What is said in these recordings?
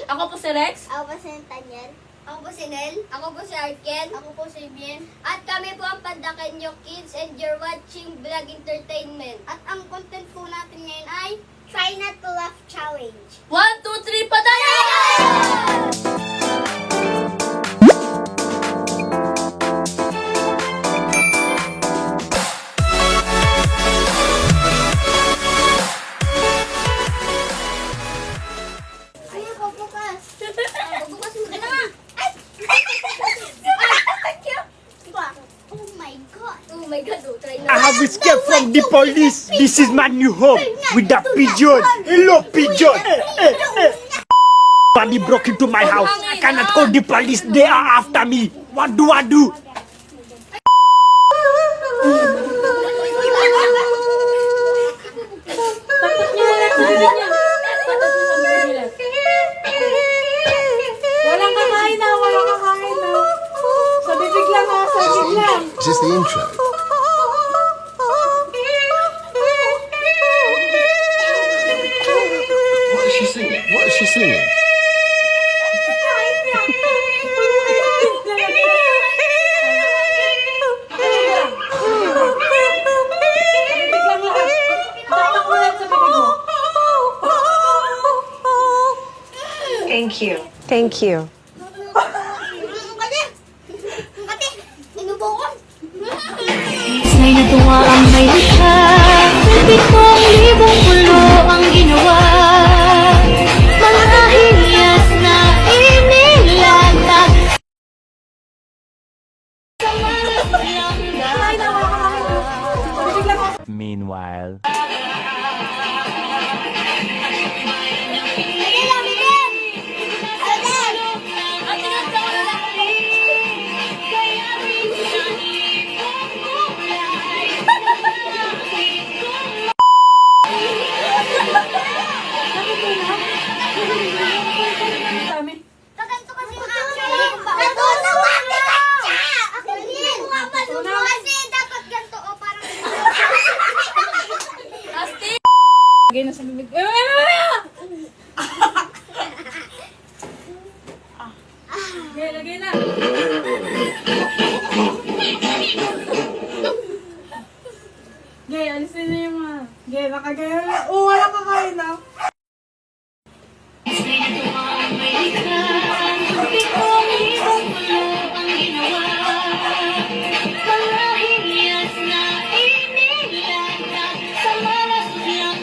Ako po si Rex. Ako po si Nathaniel. Ako po si Nel. Ako po si Arkel. Ako po si Bien. At kami po ang Pandakenyo Kids and you're watching Vlog Entertainment. At ang content po natin ngayon ay Try Not to Laugh Challenge. 1, 2, 3, pataya! Sige po, bukas. Bukas mo na nga. Oh my God. Oh my God, oh, try I na. have escaped from the police. This is my new home with that pigeon. Hello, pigeon. Somebody broke into my house. I cannot call the police. They are after me. What do I do? Takot niya lang sa bibig niya. Takot niya sa bibig niya. Walang kakain na, walang kakain na. Sa bibig lang ha, sa bibig lang. Is this the intro? What is she singing? What is she singing? Tatak mo lang sa bibig mo. Thank you. Thank you. Ate, inubokon. Sa'y natuwa ang may likha, Pagpit mong libong pulo ang ginawa. Mga hiyas na inilatag sa malaslang Meanwhile. Sige lang, Bien. Aden. Dami. Kaganto kasi yung action. Natutuwa kita siya. Bien. Kasi dapat ganito o parang... Asti! Lagay na sa bibig. Okay, lagay na. Gay, alisin na yung mga... Gaya, nakagaya na. Oh, wala kakain na. Sa'y natuwa ang may likha, Pagpit mong libong pulo ang ginawa. Mga hiyas na inilatag sa malaslang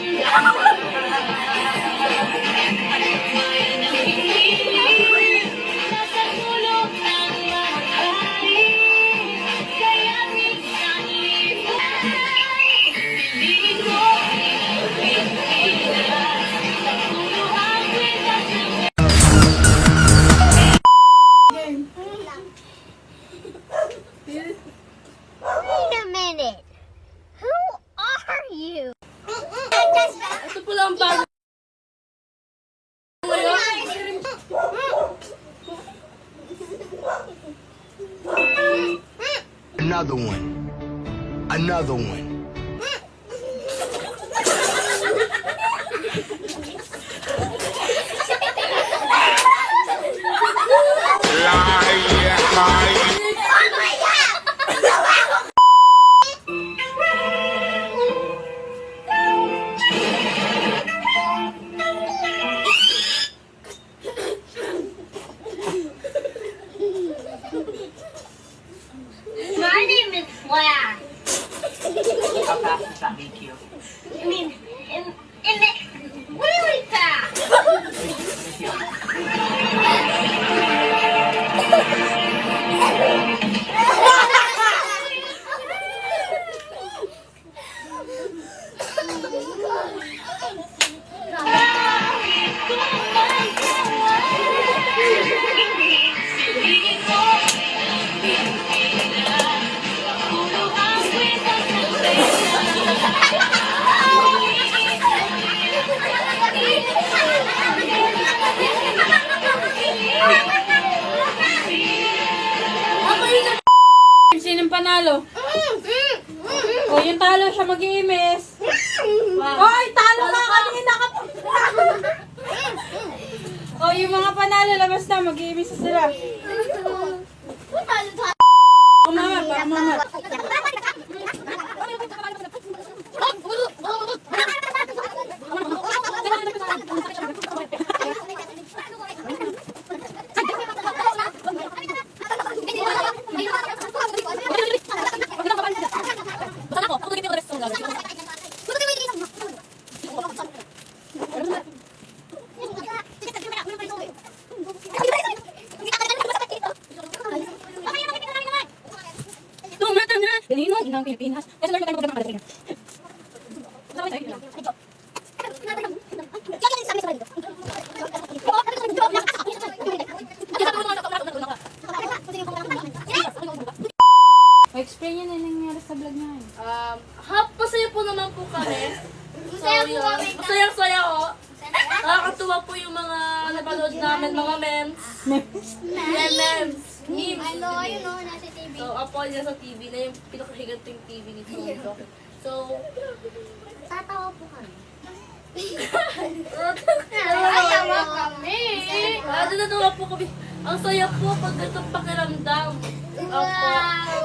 bayan ng pinili, nasa sulok ng mahari. Kaya minsan ibig ko, puno ang kwentas ng Wait a minute. Who are you? Ito po lang ang bago. Another one. Another one. My name is Flash. How fast does that make you? I mean, really fast. Puno ang kwentas ng Sinong panalo? O, yung talo siya mag-iimis. Hoy, talo ka kanina ka pa. Oh, yung mga panalo, labas na. Mag-iimis na sila. Umamar pa, umamar. Ganino, inang Pilipinas. Kasi lang tayo magkakaroon ng explain niyo na yung nangyari sa vlog niya. Masaya po naman po kami. Masaya ko. Nakakatuwa po yung mga napanood namin, mga memes. Memes. Ano, yun o, nasa TV. So, ako niya sa TV na yung pinakahiganting TV ni Tonto. So, Tatawa po kami. natawa kami. Natuwa po kami. Ang saya po pag ganitong pakiramdam. Opo.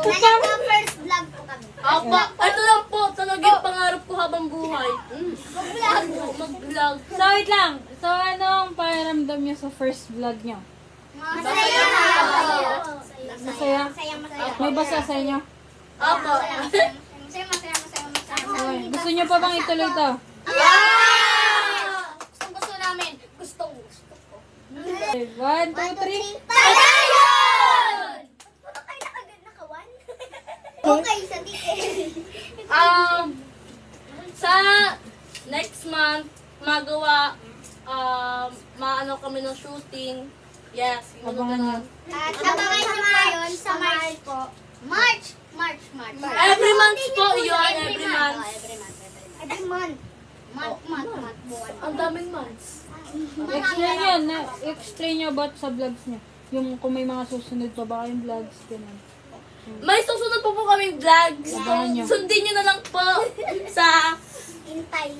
Nasa first vlog po kami. Opo. Ito lang po, talaga yung pangarap ko habang buhay. Mag-vlog. So, wait lang. So, anong pakiramdam niyo sa first vlog niyo? Masaya. Masaya? Masaya. May basa sa inyo? Opo. Masaya. Okay. Gusto niyo pa bang ituloy to? Gusto namin. Gusto ko. 1, 2, 3. Padayon! Ano kayo nakawan? Okay, sa Sa next month, magawa, maano kami ng shooting. Yes, yung Abangan niyo. At abangan nyo ngayon sa March po. March. Every month po yun, every month. Every month. Month. Buwan. Ang daming months. Explain yun. Explain nyo about sa vlogs niya. Yung kung may mga susunod pa ba kayong vlogs. Ganun. May susunod po po kaming vlogs. Abangan nyo. Sundin nyo na lang po sa Hintay.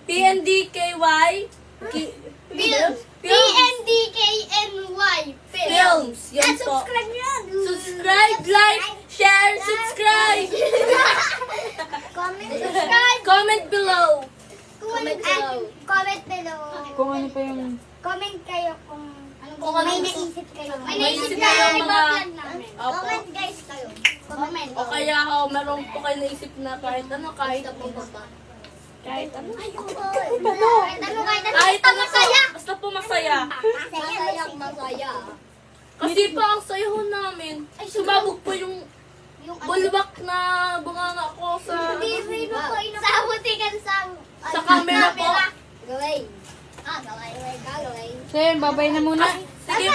PNDKY PNDKNY. Films. Yun At po. subscribe nyo. Subscribe, like, share, subscribe. Subscribe. Comment below. Comment below. Comment below. Kung ano pa yung... Comment kayo kung Kung ano may gusto- naisip kayo. May naisip kayo mga- Opo. Comment guys kayo. Comment. O kaya meron po kayo naisip na kahit ano. Kahit ano. Kahit ano, Kahit ano po. Basta po masaya. masaya. Kasi pa ang sayaw namin. Sumabog po yung bulwak na bunganga ko sa Sa butikan sa camera po. Gawin. Gawin. So yun, babay na muna. Sige.